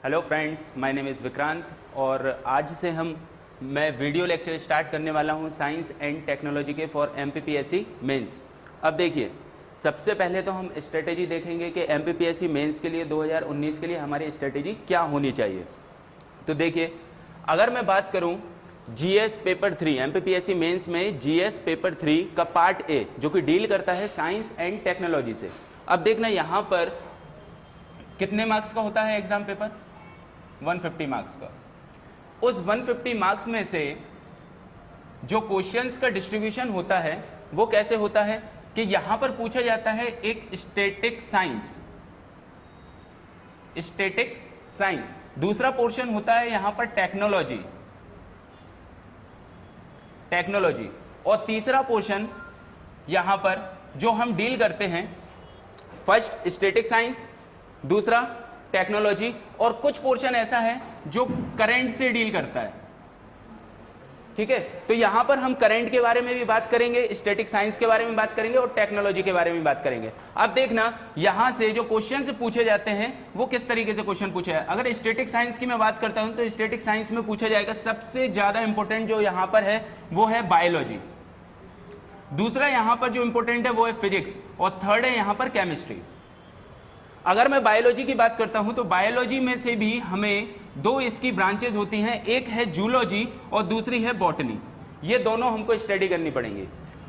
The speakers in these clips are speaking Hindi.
Hello friends, my name is Vikrant और आज से मैं वीडियो लेक्चर स्टार्ट करने वाला हूं साइंस एंड टेक्नोलॉजी के फॉर एमपीपीएससी मेंस। अब देखिए, सबसे पहले तो हम स्ट्रेटेजी देखेंगे कि एमपीपीएससी मेंस के लिए 2019 के लिए हमारी स्ट्रेटेजी क्या होनी चाहिए। तो देखिए, अगर मैं बात करूं जीएस पेपर 3 एमपीपीएससी मेंस में जीएस पेपर 3 का पार्ट ए जो कि डील करता है साइंस एंड टेक्नोलॉजी से। अब देखना यहाँ पर कितने मार्क्स का होता है एग्जाम पेपर, 150 मार्क्स का। उस 150 मार्क्स में से जो क्वेश्चंस का डिस्ट्रीब्यूशन होता है वो कैसे होता है कि यहां पर पूछा जाता है एक स्टैटिक साइंस, दूसरा पोर्शन होता है यहां पर टेक्नोलॉजी और तीसरा पोर्शन यहां पर जो हम डील करते हैं, फर्स्ट स्टैटिक साइंस, दूसरा टेक्नोलॉजी और कुछ पोर्शन ऐसा है जो करंट से डील करता है। ठीक है, तो यहां पर हम करंट के बारे में भी बात करेंगे, स्टैटिक साइंस के बारे में बात करेंगे और टेक्नोलॉजी के बारे में बात करेंगे। अब देखना यहां से जो क्वेश्चन से पूछे जाते हैं वो किस तरीके से क्वेश्चन पूछे है। अगर स्टैटिक साइंस की मैं बात करता हूं तो स्टैटिक साइंस में पूछा जाएगा सबसे ज्यादा इंपॉर्टेंट जो यहां पर है वो है बायोलॉजी, दूसरा यहां पर जो इंपॉर्टेंट है वो है फिजिक्स और थर्ड है यहां पर केमिस्ट्री। अगर मैं बायोलॉजी की बात करता हूं तो बायोलॉजी में से भी हमें दो इसकी ब्रांचेज होती हैं, एक है जूलॉजी और दूसरी है बॉटनी। ये दोनों हमको स्टडी करनी पड़ेंगी।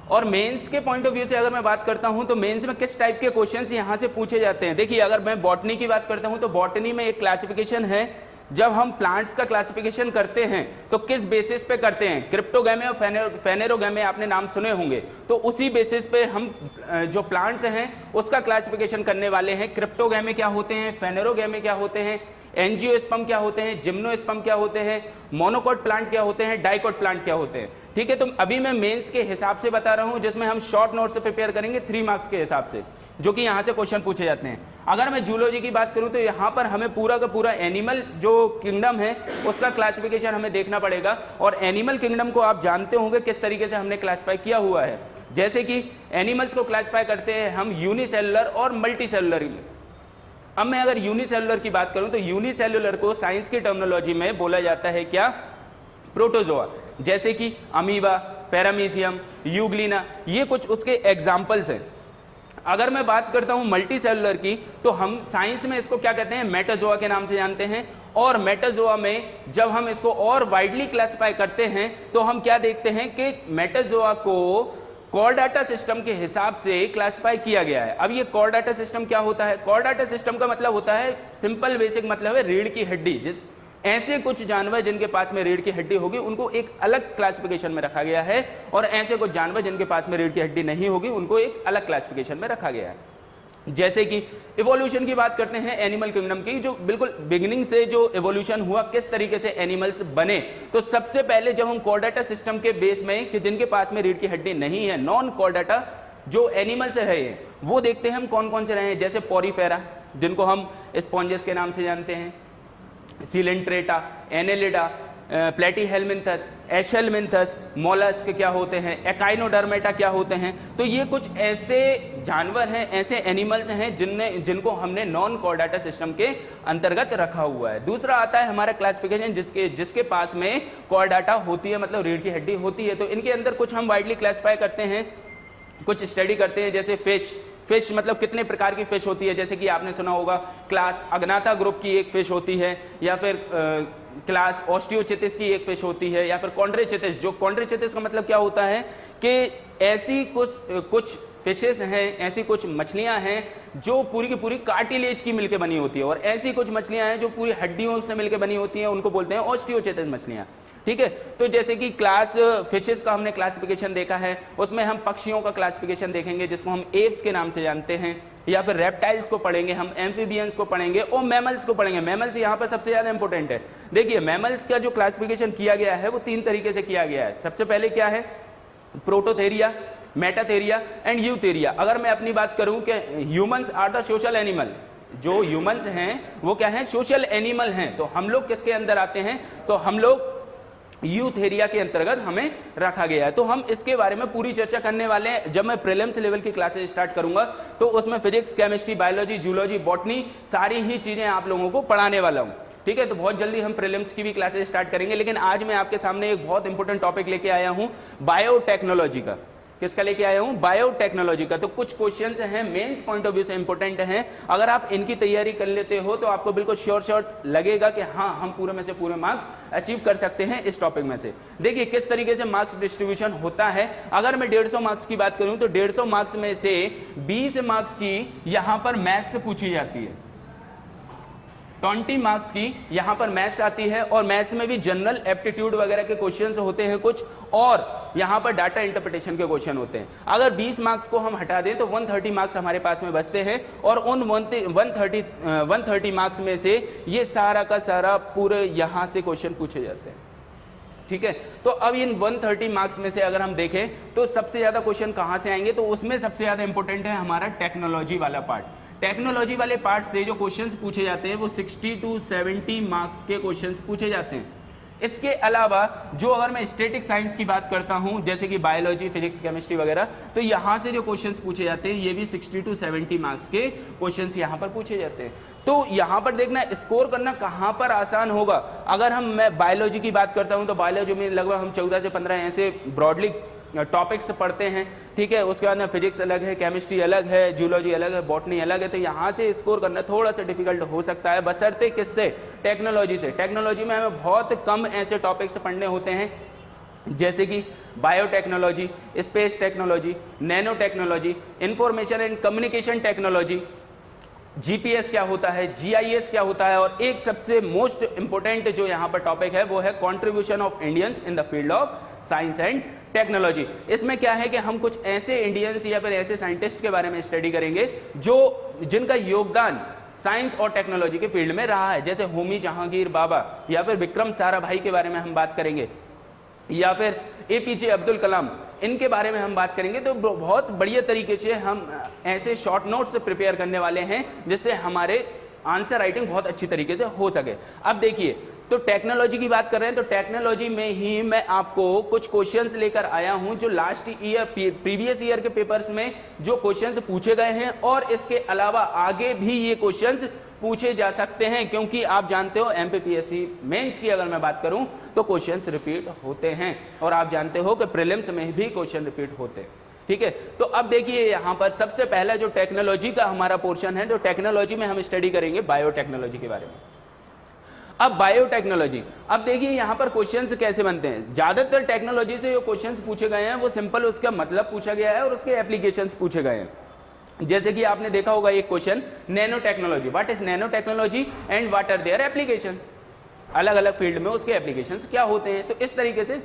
और मेंस के पॉइंट ऑफ व्यू से अगर मैं बात करता हूं तो मेंस में किस टाइप के क्वेश्चंस यहां से पूछे जाते हैं। देखिए, अगर मैं बॉटनी की बात करता हूं तो बॉटनी में एक क्लासिफिकेशन है, जब हम प्लांट्स का क्लासिफिकेशन करते हैं तो किस बेसिस पे करते हैं, क्रिप्टोगैमे और फेनेरोगैमे आपने नाम सुने होंगे, तो उसी बेसिस पे हम जो प्लांट्स हैं उसका क्लासिफिकेशन करने वाले हैं। क्रिप्टोगैमे क्या होते हैं, फेनेरोगैमे क्या होते हैं, एंजियोस्पर्म क्या होते हैं, जिम्नोस्पर्म क्या होते हैं, मोनोकॉट प्लांट क्या होते हैं, डाइकॉट प्लांट क्या होते हैं। ठीक है, तो अभी मैं मेंस के हिसाब से बता रहा हूं जिसमें हम शॉर्ट नोट से प्रिपेयर करेंगे 3 मार्क्स के हिसाब से, जो कि यहां से क्वेश्चन पूछे जाते हैं। अगर मैं जूलॉजी की बात करूं तो यहां पर हमें पूरा का पूरा एनिमल जो किंगडम है उसका क्लासिफिकेशन हमें देखना पड़ेगा। और एनिमल किंगडम को आप जानते होंगे किस तरीके से हमने क्लासिफाई किया हुआ है। जैसे कि एनिमल्स को क्लासिफाई करते हैं हम यूनिसेलुलर और मल्टीसेलुलर में। अब मैं अगर यूनिसेलुलर की बात करूं तो यूनिसेलुलर को साइंस की टर्मिनोलॉजी में बोला जाता है क्या, प्रोटोजोआ, जैसे कि अमीबा, पैरामीशियम, यूग्लिना, ये कुछ उसके एग्जाम्पल्स हैं। अगर मैं बात करता हूं मल्टीसेलुलर की तो हम साइंस में इसको क्या कहते हैं, मेटाजोआ के नाम से जानते हैं। और मेटाजोआ में जब हम इसको और वाइडली क्लासिफाई करते हैं तो हम क्या देखते हैं कि मेटाजोआ को कॉर्डाटा सिस्टम के हिसाब से क्लासिफाई किया गया है। अब ये कॉर्डाटा सिस्टम क्या होता है, कॉर्डाटा सिस्टम का मतलब होता है, सिंपल बेसिक मतलब है रीढ़ की हड्डी। जिस ऐसे कुछ जानवर जिनके पास में रीढ़ की हड्डी होगी उनको एक अलग क्लासिफिकेशन में रखा गया है, और ऐसे कुछ जानवर जिनके पास में रीढ़ की हड्डी नहीं होगी उनको एक अलग क्लासिफिकेशन में रखा गया है। जैसे कि इवोल्यूशन की बात करते हैं एनिमल किंगडम की, जो बिल्कुल बिगिनिंग से जो इवोल्यूशन हुआ, किस तरीके से एनिमल्स बने, तो सबसे पहले जब हम कॉर्डाटा सिस्टम के बेस में कि जिनके पास में रीढ़ की हड्डी नहीं है, नॉन कॉर्डाटा जो एनिमल्स रहे हैं वो देखते हैं हम कौन कौन से रहे हैं। जैसे पॉरीफेरा जिनको हम स्पॉन्जेस के नाम से जानते हैं, सिलेंट्रेटा, एनेलिडा, प्लेटीहेलमिन्थस, एशेलमिन्थस, मोलस्क क्या होते हैं, एकाइनोडर्मेटा क्या होते हैं। तो ये कुछ ऐसे जानवर हैं, ऐसे एनिमल्स हैं जिनको हमने नॉन कॉर्डाटा सिस्टम के अंतर्गत रखा हुआ है। दूसरा आता है हमारा क्लासिफिकेशन जिसके पास में कॉर्डाटा होती है, मतलब रीढ़ की हड्डी होती है। तो इनके अंदर कुछ हम वाइडली क्लासिफाई करते हैं, कुछ स्टडी करते हैं। जैसे फिश मतलब कितने प्रकार की फिश होती है, जैसे कि आपने सुना होगा क्लास अग्नाथा ग्रुप की एक फिश होती है, या फिर क्लास ऑस्टियोचिथिस की एक फिश होती है, या फिर कॉन्ड्रोचिथिस। जो कॉन्ड्रोचिथिस का मतलब क्या होता है कि ऐसी कुछ फिशेस हैं, ऐसी कुछ मछलियां हैं जो पूरी की पूरी कार्टिलेज की मिलकर बनी होती है, और ऐसी कुछ मछलियां हैं जो पूरी हड्डियों से मिलकर बनी होती हैं, उनको बोलते हैं ऑस्टियोचिथिस मछलियां। ठीक है, तो जैसे कि क्लास फिशेस का हमने क्लासिफिकेशन देखा है, उसमें हम पक्षियों का क्लासिफिकेशन देखेंगे जिसको हम एव्स के नाम से जानते हैं, या फिर रेप्टाइल्स को पढ़ेंगे, हम एम्फीबियंस को पढ़ेंगे और मैमल्स को पढ़ेंगे। मैमल्स यहाँ पर सबसे ज्यादा इंपॉर्टेंट है। देखिए, मैमल्स का जो क्लासिफिकेशन किया गया है वो 3 तरीके से किया गया है। सबसे पहले क्या है, प्रोटोथेरिया, मेटाथेरिया एंड यूथेरिया। अगर मैं अपनी बात करूं कि humans are the social animal, जो ह्यूमंस हैं वो क्या है, सोशल एनिमल हैं। तो हम लोग किसके अंदर आते हैं, तो हम लोग यूथ एरिया के अंतर्गत हमें रखा गया है। तो हम इसके बारे में पूरी चर्चा करने वाले हैं। जब मैं प्रीलिम्स लेवल की क्लासेस स्टार्ट करूंगा तो उसमें physics, chemistry, biology, zoology, botany सारी ही चीजें आप लोगों को पढ़ाने वाला हूं। ठीक है। तो बहुत जल्दी हम प्रीलिम्स की भी क्लासेस स्टार्ट करेंगे, लेकिन आज मैं आपके सामने एक बहुत इंपॉर्टेंट टॉपिक लेके आया हूं बायोटेक्नोलॉजी का। किसका लेके आया हूं? बायोटेक्नोलॉजी का। तो कुछ क्वेश्चंस हैं मेंस पॉइंट ऑफ व्यू से इंपॉर्टेंट हैं, अगर आप इनकी तैयारी कर लेते हो तो आपको बिल्कुल श्योर लगेगा कि हाँ हम पूरे में से पूरे मार्क्स अचीव कर सकते हैं इस टॉपिक में से। देखिए किस तरीके से मार्क्स डिस्ट्रीब्यूशन होता है। अगर मैं 150 मार्क्स की बात करूं तो 150 मार्क्स में से 20 मार्क्स की यहां पर मैथ्स से पूछी जाती है, 20 मार्क्स की यहां पर मैथ्स आती है, और मैथ्स में भी जनरल एप्टीट्यूड वगैरह के क्वेश्चंस होते हैं कुछ, और यहां पर डाटा इंटरप्रिटेशन के क्वेश्चन होते हैं। अगर 20 मार्क्स को हम हटा दें तो 130 मार्क्स हमारे पास में बचते हैं, और उन 130 मार्क्स में से ये सारा का सारा पूरे यहां से क्वेश्चन पूछे जाते हैं। ठीक है, तो अब इन 130 मार्क्स में से अगर हम देखें तो सबसे ज्यादा क्वेश्चन कहां से आएंगे, तो उसमें सबसे ज्यादा इंपॉर्टेंट है हमारा टेक्नोलॉजी वाला पार्ट। टेक्नोलॉजी वाले पार्ट से जो क्वेश्चंस पूछे जाते हैं वो 60 to 70 मार्क्स के क्वेश्चंस पूछे जाते हैं। इसके अलावा जो अगर मैं स्टैटिक साइंस की बात करता हूं, जैसे कि बायोलॉजी, फिजिक्स, केमिस्ट्री वगैरह, तो यहां से जो क्वेश्चंस पूछे जाते हैं ये भी 60 to 70 मार्क्स के क्वेश्चंस यहां पर पूछे जाते हैं। तो यहां पर देखना स्कोर करना कहां पर आसान होगा। अगर मैं बायोलॉजी की बात करता हूं तो बायोलॉजी में लगभग हम 14 से 15 ऐसे ब्रॉडली टॉपिक्स पढ़ते हैं। ठीक है, उसके बाद में फिजिक्स अलग है, केमिस्ट्री अलग है, जूलॉजी अलग है, बॉटनी अलग है, तो यहाँ से स्कोर करना थोड़ा सा डिफिकल्ट हो सकता है, बशर्ते किससे? टेक्नोलॉजी से। टेक्नोलॉजी में हमें बहुत कम ऐसे टॉपिक्स पढ़ने होते हैं जैसे कि biotechnology, space technology, nano technology, information and communication technology, GPS क्या होता है, जीआईएस क्या होता है, और एक सबसे मोस्ट इंपोर्टेंट जो यहाँ पर टॉपिक है वो है contribution of Indians in the field of science and technology. इसमें क्या है कि हम कुछ ऐसे इंडियंस या फिर ऐसे साइंटिस्ट के बारे में स्टडी करेंगे जिनका योगदान साइंस और टेक्नोलॉजी के फील्ड में रहा है, जैसे होमी जहांगीर बाबा या फिर विक्रम साराभाई के बारे में हम बात करेंगे, या फिर एपीजे अब्दुल कलाम, इनके बारे में हम बात करेंगे। तो बहुत बढ़िया तरीके से हम ऐसे शॉर्ट नोट्स प्रिपेयर करने वाले हैं जिससे हमारे आंसर राइटिंग बहुत अच्छी तरीके से हो सके। अब देखिए, तो टेक्नोलॉजी की बात कर रहे हैं, तो टेक्नोलॉजी में ही मैं आपको कुछ क्वेश्चंस लेकर आया हूं जो लास्ट ईयर प्रीवियस ईयर के पेपर्स में जो क्वेश्चंस पूछे गए हैं, और इसके अलावा आगे भी ये क्वेश्चंस पूछे जा सकते हैं, क्योंकि आप जानते हो एमपीपीएससी मेंस की अगर मैं बात करूं तो क्वेश्चंस रिपीट होते हैं, और आप जानते हो कि प्रीलिम्स में भी क्वेश्चन रिपीट होते हैं। ठीक है, तो अब देखिए यहां पर सबसे पहला जो टेक्नोलॉजी का हमारा पोर्शन है, जो टेक्नोलॉजी में हम स्टडी करेंगे बायोटेक्नोलॉजी के बारे में। अब बायोटेक्नोलॉजी, अब देखिए यहां पर क्वेश्चंस कैसे बनते हैं। ज्यादातर टेक्नोलॉजी से जो क्वेश्चंस पूछे गए हैं वो सिंपल उसका मतलब पूछा गया है और उसके एप्लीकेशंस पूछे गए हैं। जैसे कि आपने देखा होगा एक question, nanotechnology, what is nanotechnology and what are their applications, अलग अलग फील्ड में उसके एप्लीकेशंस क्या होते हैं। तो इस तरीके से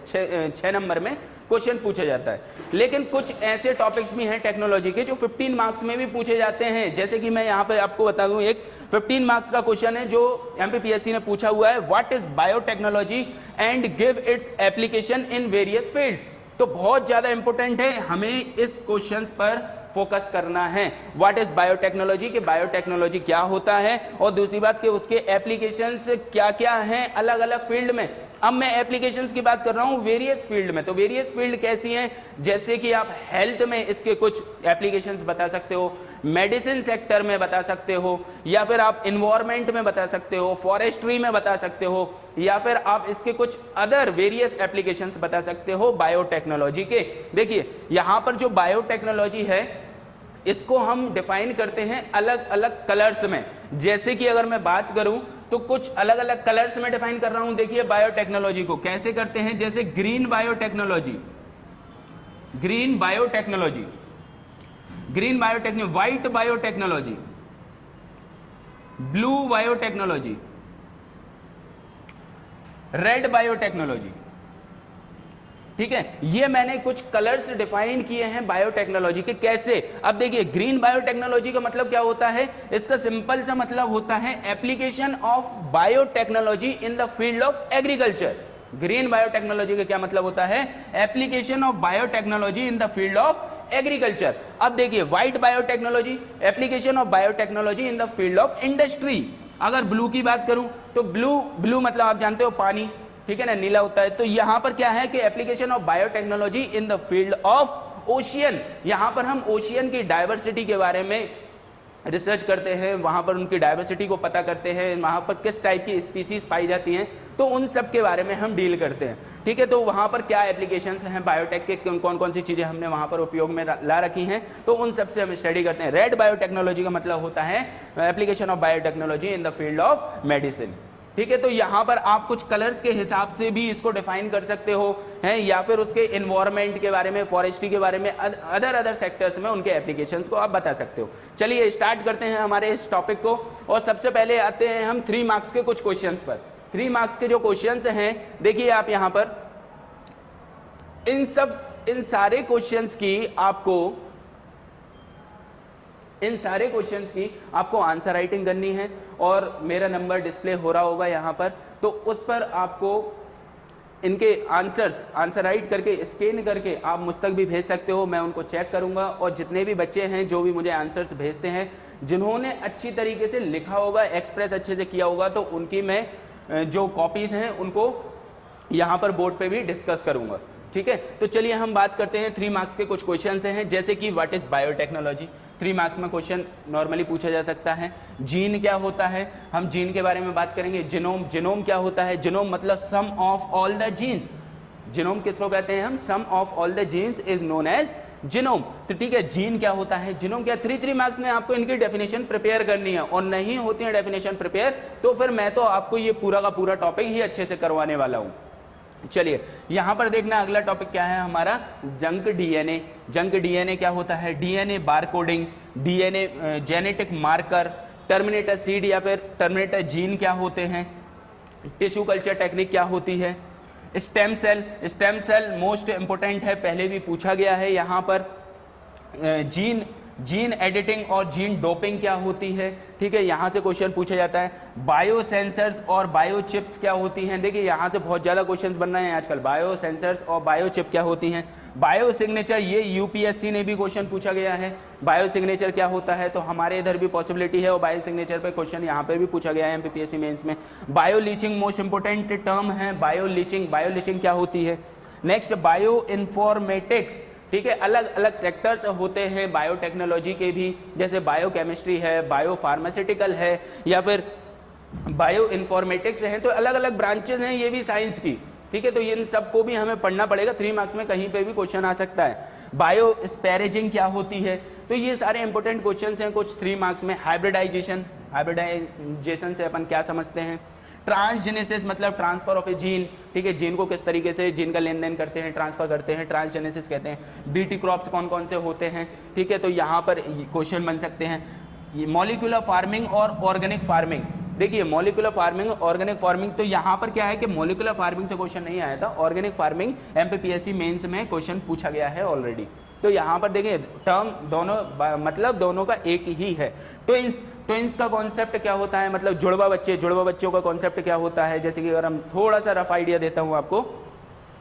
6 नंबर में क्वेश्चन पूछा जाता है। लेकिन कुछ ऐसे टॉपिक्स भी हैं टेक्नोलॉजी के जो 15 मार्क्स में भी पूछे जाते हैं, जैसे कि मैं यहाँ पे आपको बता दूं, एक 15 मार्क्स का क्वेश्चन है जो एमपीपीएससी ने पूछा हुआ है, what is biotechnology and give its application in various fields. तो बहुत ज्यादा इंपॉर्टेंट है, हमें इस क्वेश्चन पर फोकस करना है। व्हाट इज बायोटेक्नोलॉजी, कि बायोटेक्नोलॉजी क्या होता है, और दूसरी बात कि उसके एप्लीकेशंस क्या क्या हैं अलग अलग फील्ड में। अब मैं एप्लीकेशंस की बात कर रहा हूं वेरियस फील्ड में, तो वेरियस फील्ड कैसी हैं, जैसे कि आप हेल्थ में इसके कुछ एप्लीकेशंस बता सकते हो, मेडिसिन सेक्टर में बता सकते हो, या फिर आप इन्वायरमेंट में बता सकते हो, फॉरेस्ट्री में बता सकते हो, या फिर आप इसके कुछ अदर वेरियस एप्लीकेशंस बता सकते हो बायोटेक्नोलॉजी के। देखिए यहां पर जो बायोटेक्नोलॉजी है इसको हम डिफाइन करते हैं अलग अलग कलर्स में। जैसे कि अगर मैं बात करूं तो कुछ अलग अलग कलर्स में डिफाइन कर रहा हूं। देखिए बायोटेक्नोलॉजी को कैसे करते हैं, जैसे green biotechnology, green biotechnology, green biotechnology, white biotechnology, blue biotechnology, red biotechnology. ठीक है, ये मैंने कुछ कलर्स डिफाइन किए हैं बायोटेक्नोलॉजी के। कैसे, अब देखिए ग्रीन बायोटेक्नोलॉजी का मतलब क्या होता है, इसका सिंपल सा मतलब होता है application of biotechnology in the field of agriculture. Green biotechnology का क्या मतलब होता है, application of biotechnology in the field of agriculture. अब देखिए white biotechnology, application of biotechnology in the field of industry. अगर ब्लू की बात करूं तो ब्लू मतलब आप जानते हो पानी, ठीक है ना, नीला होता है। तो यहां पर क्या है कि application of biotechnology in the field of ocean, यहां पर हम ओशियन की डायवर्सिटी के बारे में रिसर्च करते हैं, वहाँ पर उनकी डाइवर्सिटी को पता करते हैं, वहाँ पर किस टाइप की स्पीसीज पाई जाती हैं, तो उन सब के बारे में हम डील करते हैं। ठीक है, तो वहाँ पर क्या एप्लीकेशंस हैं बायोटेक के, कौन कौन सी चीज़ें हमने वहाँ पर उपयोग में ला रखी हैं, तो उन सब से हम स्टडी करते हैं। रेड बायोटेक्नोलॉजी का मतलब होता है application of biotechnology in the field of medicine. ठीक है, तो यहाँ पर आप कुछ कलर्स के हिसाब से भी इसको डिफाइन कर सकते हो हैं, या फिर उसके इन्वायरमेंट के बारे में, फॉरेस्ट्री के बारे में, अदर सेक्टर्स में उनके एप्लीकेशंस को आप बता सकते हो। चलिए स्टार्ट करते हैं हमारे इस टॉपिक को, और सबसे पहले आते हैं हम 3 मार्क्स के कुछ क्वेश्चंस पर। 3 मार्क्स के जो क्वेश्चंस हैं, देखिए आप यहाँ पर इन सारे क्वेश्चंस की आपको आंसर राइटिंग करनी है, और मेरा नंबर डिस्प्ले हो रहा होगा यहाँ पर, तो उस पर आपको इनके आंसर राइट करके स्कैन करके आप मुझ तक भी भेज सकते हो, मैं उनको चेक करूंगा। और जितने भी बच्चे हैं जो भी मुझे आंसर्स भेजते हैं, जिन्होंने अच्छी तरीके से लिखा होगा, एक्सप्रेस अच्छे से किया होगा, तो उनकी मैं जो कॉपीज हैं उनको यहाँ पर बोर्ड पे भी डिस्कस करूंगा। ठीक है, तो चलिए हम बात करते हैं 3 मार्क्स के कुछ क्वेश्चन हैं, जैसे कि व्हाट इज बायोटेक्नोलॉजी। 3 मार्क्स में क्वेश्चन नॉर्मली पूछा जा सकता है। जीन क्या होता है, हम जीन के बारे में बात करेंगे। जिनोम क्या होता है, जिनोम मतलब sum of all the genes. Genome किसको कहते हैं हम, sum of all the genes is known as genome. तो ठीक है, जीन क्या होता है, जिनोम क्या, 3 मार्क्स में आपको इनकी डेफिनेशन प्रिपेयर करनी है, और नहीं होती है डेफिनेशन प्रिपेयर तो फिर मैं तो आपको ये पूरा का पूरा टॉपिक ही अच्छे से करवाने वाला हूँ। चलिए यहां पर देखना, अगला टॉपिक क्या है हमारा, जंक डीएनए। जंक डीएनए क्या होता है, DNA barcoding, DNA genetic marker, terminator seed या फिर टर्मिनेटर जीन क्या होते हैं, टिश्यू कल्चर टेक्निक क्या होती है, स्टेम सेल मोस्ट इंपोर्टेंट है, पहले भी पूछा गया है यहाँ पर। जीन एडिटिंग और जीन डोपिंग क्या होती है, ठीक है, यहाँ से क्वेश्चन पूछा जाता है। बायो सेंसर्स और बायो चिप्स क्या होती हैं, देखिए यहाँ से बहुत ज़्यादा क्वेश्चंस बन रहे हैं आजकल। बायो सेंसर्स और बायो चिप क्या होती हैं। बायो सिग्नेचर, ये यूपीएससी ने भी क्वेश्चन पूछा गया है, बायो सिग्नेचर क्या होता है, तो हमारे इधर भी पॉसिबिलिटी है, और बायो सिग्नेचर पे क्वेश्चन यहाँ पे भी पूछा गया है एमपीपीएससी मेंस में। Bio leaching most important term है, बायो लीचिंग क्या होती है। नेक्स्ट बायो इन्फॉर्मेटिक्स, ठीक है, अलग अलग सेक्टर्स होते हैं बायोटेक्नोलॉजी के भी, जैसे बायोकेमिस्ट्री है, बायो फार्मास्यूटिकल है, या फिर बायो इन्फॉर्मेटिक्स है, तो अलग अलग ब्रांचेस हैं ये भी साइंस की। ठीक है, तो इन सबको भी हमें पढ़ना पड़ेगा, 3 मार्क्स में कहीं पे भी क्वेश्चन आ सकता है। बायो स्पैरेजिंग क्या होती है, तो ये सारे इंपॉर्टेंट क्वेश्चन हैं कुछ 3 मार्क्स में। हाइब्रिडाइजेशन से अपन क्या समझते हैं। ट्रांसजेनेसिस मतलब ट्रांसफर ऑफ ए जीन, ठीक है, जीन को किस तरीके से जीन का लेन देन करते हैं, ट्रांसफर करते हैं, ट्रांसजेनेसिस कहते हैं। बीटी क्रॉप्स कौन कौन से होते हैं, ठीक है, तो यहाँ पर क्वेश्चन बन सकते हैं। मॉलिक्यूलर फार्मिंग और ऑर्गेनिक फार्मिंग, देखिए मॉलिक्यूलर फार्मिंग ऑर्गेनिक फार्मिंग, तो यहाँ पर क्या है कि मॉलिक्यूलर फार्मिंग से क्वेश्चन नहीं आया था, ऑर्गेनिक फार्मिंग एमपीपीएससी मेंस में क्वेश्चन पूछा गया है ऑलरेडी। तो यहाँ पर देखिए टर्म दोनों मतलब दोनों का एक ही है। ट्विंस का कॉन्सेप्ट क्या होता है, मतलब जुड़वा बच्चों का कॉन्सेप्ट क्या होता है, जैसे कि अगर हम थोड़ा सा रफ आइडिया देता हूँ आपको,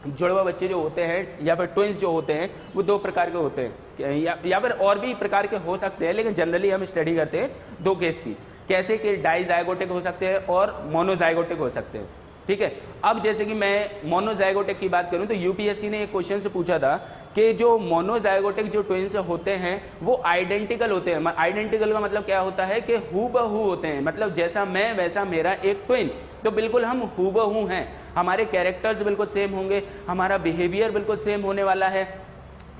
जुड़वा बच्चे जो होते हैं या फिर ट्विंस जो होते हैं वो 2 प्रकार के होते हैं, या फिर और भी प्रकार के हो सकते हैं, लेकिन जनरली हम स्टडी करते हैं 2 केस की, कैसे कि डाइजाइगोटिक हो सकते हैं और मोनोजाइगोटिक हो सकते हैं। ठीक है, अब जैसे कि मैं मोनोजाइगोटिक की बात करूं तो यूपीएससी ने एक क्वेश्चन से पूछा था कि जो मोनोजाइगोटिक जो ट्विंस होते हैं वो आइडेंटिकल होते हैं। आइडेंटिकल का मतलब क्या होता है कि हूबहू होते हैं, मतलब जैसा मैं वैसा मेरा एक ट्विन, तो बिल्कुल हम हूबहू हैं, हमारे कैरेक्टर्स बिल्कुल सेम होंगे, हमारा बिहेवियर बिल्कुल सेम होने वाला है,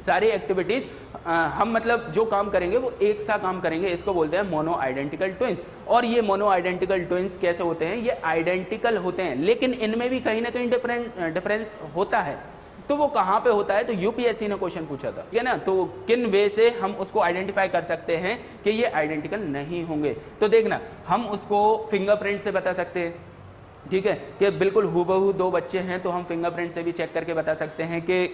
सारी एक्टिविटीज हम मतलब जो काम करेंगे वो एक सा काम करेंगे, इसको बोलते हैं मोनो आइडेंटिकल ट्विंस। और ये मोनो आइडेंटिकल ट्विंस कैसे होते हैं, ये आइडेंटिकल होते हैं, लेकिन इनमें भी कहीं ना कहीं डिफरेंस होता है। तो वो कहाँ पे होता है, तो यूपीएससी ने क्वेश्चन पूछा था, ठीक है ना, तो किन वे से हम उसको आइडेंटिफाई कर सकते हैं कि ये आइडेंटिकल नहीं होंगे। तो देखना, हम उसको फिंगरप्रिंट से बता सकते हैं, ठीक है, कि बिल्कुल हूबहू 2 बच्चे हैं तो हम फिंगरप्रिंट से भी चेक करके बता सकते हैं कि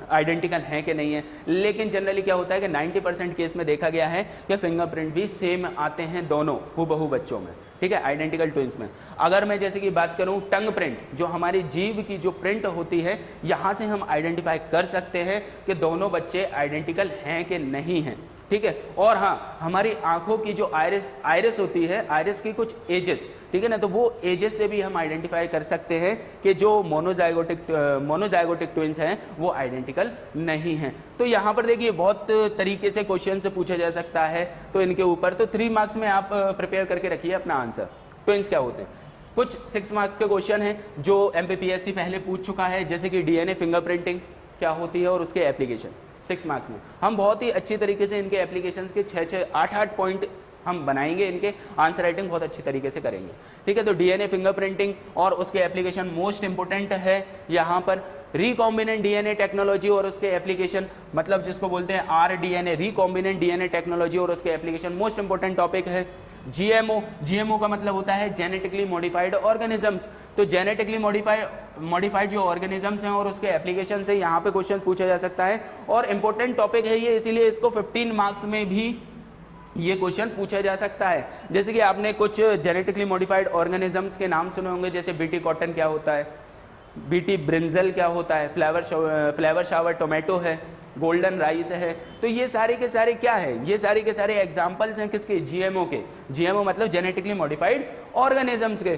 आइडेंटिकल हैं कि नहीं है। लेकिन जनरली क्या होता है कि 90% केस में देखा गया है कि फिंगरप्रिंट भी सेम आते हैं दोनों हूबहू बच्चों में, ठीक है, आइडेंटिकल ट्विंस में। अगर मैं जैसे कि बात करूं टंग प्रिंट, जो हमारी जीभ की जो प्रिंट होती है, यहाँ से हम आइडेंटिफाई कर सकते हैं कि दोनों बच्चे आइडेंटिकल हैं कि नहीं हैं। ठीक है। और हाँ, हमारी आंखों की जो आयरिस होती है, आयरिस की कुछ एजेस, ठीक है ना, तो वो एजेस से भी हम आइडेंटिफाई कर सकते हैं कि जो मोनोजाइगोटिक ट्विंस हैं वो आइडेंटिकल नहीं हैं। तो यहाँ पर देखिए बहुत तरीके से क्वेश्चन से पूछा जा सकता है, तो इनके ऊपर तो 3 मार्क्स में आप प्रिपेयर करके रखिए अपना आंसर। ट्विंस क्या होते हैं? कुछ 6 मार्क्स के क्वेश्चन हैं जो MPPSC पहले पूछ चुका है, जैसे कि DNA फिंगरप्रिंटिंग क्या होती है और उसके एप्लीकेशन। 6 मार्क्स में हम बहुत ही अच्छी तरीके से इनके एप्लीकेशंस के 6-6, 8-8 पॉइंट हम बनाएंगे, इनके आंसर राइटिंग बहुत अच्छी तरीके से करेंगे, ठीक है। तो DNA फिंगरप्रिंटिंग और उसके एप्लीकेशन मोस्ट इंपोर्टेंट है यहाँ पर। रिकॉम्बिनेंट DNA टेक्नोलॉजी और उसके एप्लीकेशन, मतलब जिसको बोलते हैं RDNA, रिकॉम्बिनेंट DNA टेक्नोलॉजी और उसके एप्लीकेशन मोस्ट इंपोर्टेंट टॉपिक है। GMO का मतलब होता है जेनेटिकली मॉडिफाइड ऑर्गेनिजम्स। तो जेनेटिकली मॉडिफाइड जो ऑर्गेनिजम्स हैं और उसके एप्लीकेशन से यहाँ पे क्वेश्चन पूछा जा सकता है, और इंपॉर्टेंट टॉपिक है ये, इसीलिए इसको 15 मार्क्स में भी ये क्वेश्चन पूछा जा सकता है। जैसे कि आपने कुछ जेनेटिकली मॉडिफाइड ऑर्गेनिजम्स के नाम सुने होंगे, जैसे बीटी कॉटन क्या होता है, बीटी ब्रिंजल क्या होता है, फ्लेवर शावर टोमेटो है, गोल्डन राइस है। तो ये सारे के सारे क्या है, ये सारे के सारे एग्जाम्पल्स हैं किसके? GMO के। GMO मतलब जेनेटिकली मॉडिफाइड ऑर्गेनिजम्स के।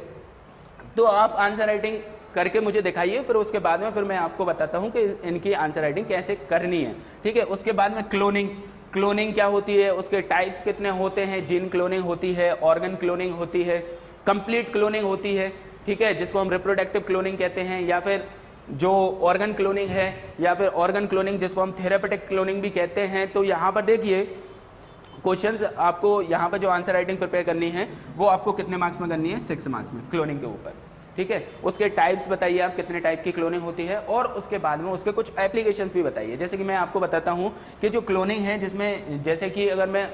तो आप आंसर राइटिंग करके मुझे दिखाइए, फिर उसके बाद में फिर मैं आपको बताता हूँ कि इनकी आंसर राइटिंग कैसे करनी है, ठीक है। उसके बाद में क्लोनिंग क्या होती है, उसके टाइप्स कितने होते हैं, जीन क्लोनिंग होती है, ऑर्गन क्लोनिंग होती है, कंप्लीट क्लोनिंग होती है, ठीक है, जिसको हम रिप्रोडक्टिव क्लोनिंग कहते हैं, या फिर जो ऑर्गन क्लोनिंग है, या फिर ऑर्गन क्लोनिंग जिसको हम थेरापेटिक क्लोनिंग भी कहते हैं। तो यहाँ पर देखिए क्वेश्चंस आपको यहाँ पर जो आंसर राइटिंग प्रिपेयर करनी है वो आपको कितने मार्क्स में करनी है? 6 मार्क्स में, क्लोनिंग के ऊपर, ठीक है। उसके टाइप्स बताइए आप, कितने टाइप की क्लोनिंग होती है, और उसके बाद में उसके कुछ एप्लीकेशंस भी बताइए। जैसे कि मैं आपको बताता हूँ कि जो क्लोनिंग है, जिसमें जैसे कि अगर मैं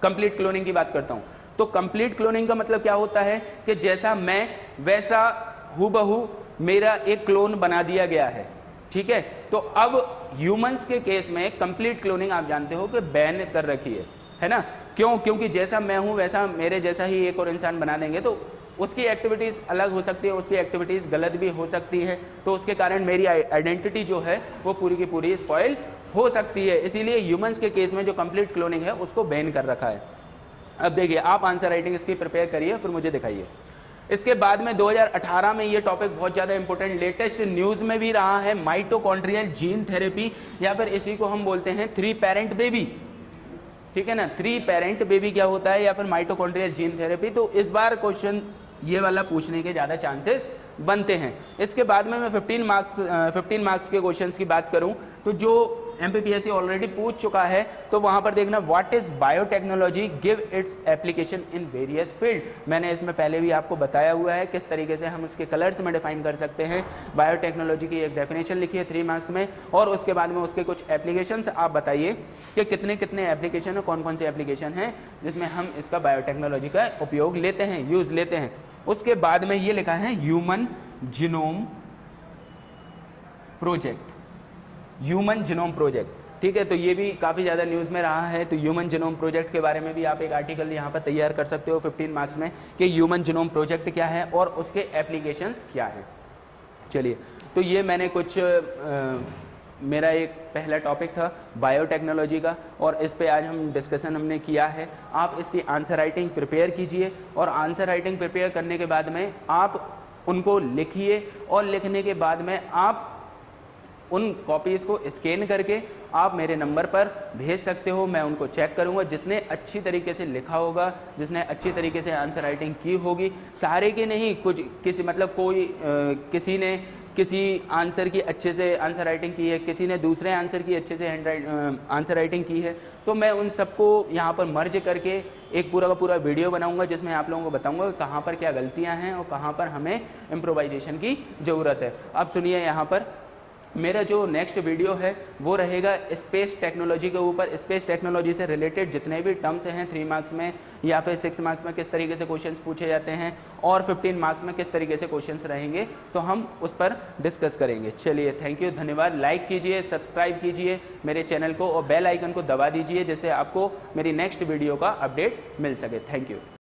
कंप्लीट क्लोनिंग की बात करता हूँ, तो कंप्लीट क्लोनिंग का मतलब क्या होता है कि जैसा मैं वैसा हूबहू मेरा एक क्लोन बना दिया गया है, ठीक है। तो अब ह्यूमंस के केस में कंप्लीट क्लोनिंग आप जानते हो कि बैन कर रखी है ना। क्यों? क्योंकि जैसा मैं हूं वैसा मेरे जैसा ही एक और इंसान बना देंगे तो उसकी एक्टिविटीज़ अलग हो सकती है, उसकी एक्टिविटीज़ गलत भी हो सकती है, तो उसके कारण मेरी आइडेंटिटी जो है वो पूरी की पूरी स्पॉइल हो सकती है। इसीलिए ह्यूमंस के केस में जो कंप्लीट क्लोनिंग है उसको बैन कर रखा है। अब देखिए आप आंसर राइटिंग इसकी प्रिपेयर करिए, फिर मुझे दिखाइए। इसके बाद में 2018 में ये टॉपिक बहुत ज़्यादा इंपॉर्टेंट लेटेस्ट न्यूज़ में भी रहा है, माइटोकॉन्ड्रियल जीन थेरेपी, या फिर इसी को हम बोलते हैं 3 पेरेंट बेबी, ठीक है ना। 3 पेरेंट बेबी क्या होता है, या फिर माइटोकॉन्ड्रियल जीन थेरेपी। तो इस बार क्वेश्चन ये वाला पूछने के ज़्यादा चांसेस बनते हैं। इसके बाद में मैं 15 मार्क्स के क्वेश्चंस की बात करूं तो जो MPPSC ऑलरेडी पूछ चुका है, तो वहां पर देखना what is biotechnology, give its application in various field. मैंने इसमें पहले भी आपको बताया हुआ है किस तरीके से हम उसके कलर्स में डिफाइन कर सकते हैं। बायोटेक्नोलॉजी की एक डेफिनेशन लिखी है 3 मार्क्स में, और उसके बाद में उसके कुछ एप्लीकेशंस आप बताइए कि कितने कितने एप्लीकेशन है, कौन कौन से एप्लीकेशन हैं जिसमें हम इसका बायोटेक्नोलॉजी का उपयोग लेते हैं, यूज़ लेते हैं। उसके बाद में ये लिखा है human genome project, human genome project, ठीक है। तो ये भी काफ़ी ज़्यादा न्यूज़ में रहा है। तो ह्यूमन जीनोम प्रोजेक्ट के बारे में भी आप एक आर्टिकल यहाँ पर तैयार कर सकते हो 15 मार्क्स में कि ह्यूमन जीनोम प्रोजेक्ट क्या है और उसके एप्लीकेशंस क्या हैं। चलिए, तो ये मैंने कुछ मेरा एक पहला टॉपिक था बायोटेक्नोलॉजी का, और इस पे आज हम डिस्कशन हमने किया है। आप इसकी आंसर राइटिंग प्रिपेयर कीजिए, और आंसर राइटिंग प्रिपेयर करने के बाद में आप उनको लिखिए, और लिखने के बाद में आप उन कॉपीज़ को स्कैन करके आप मेरे नंबर पर भेज सकते हो। मैं उनको चेक करूंगा, जिसने अच्छी तरीके से लिखा होगा, जिसने अच्छी तरीके से आंसर राइटिंग की होगी, सारे के नहीं, कुछ किसी मतलब कोई किसी ने किसी आंसर की अच्छे से आंसर राइटिंग की है, किसी ने दूसरे आंसर की अच्छे से आंसर राइटिंग की है, तो मैं उन सबको यहाँ पर मर्ज करके एक पूरा का पूरा वीडियो बनाऊंगा जिसमें आप लोगों को बताऊंगा कि कहाँ पर क्या गलतियाँ हैं और कहाँ पर हमें इम्प्रोवाइजेशन की ज़रूरत है। अब सुनिए, यहाँ पर मेरा जो नेक्स्ट वीडियो है वो रहेगा स्पेस टेक्नोलॉजी के ऊपर। स्पेस टेक्नोलॉजी से रिलेटेड जितने भी टर्म्स हैं 3 मार्क्स में या फिर 6 मार्क्स में किस तरीके से क्वेश्चंस पूछे जाते हैं, और 15 मार्क्स में किस तरीके से क्वेश्चंस रहेंगे, तो हम उस पर डिस्कस करेंगे। चलिए, थैंक यू, धन्यवाद। लाइक कीजिए, सब्सक्राइब कीजिए मेरे चैनल को, और बेल आइकन को दबा दीजिए जिससे आपको मेरी नेक्स्ट वीडियो का अपडेट मिल सके। Thank you.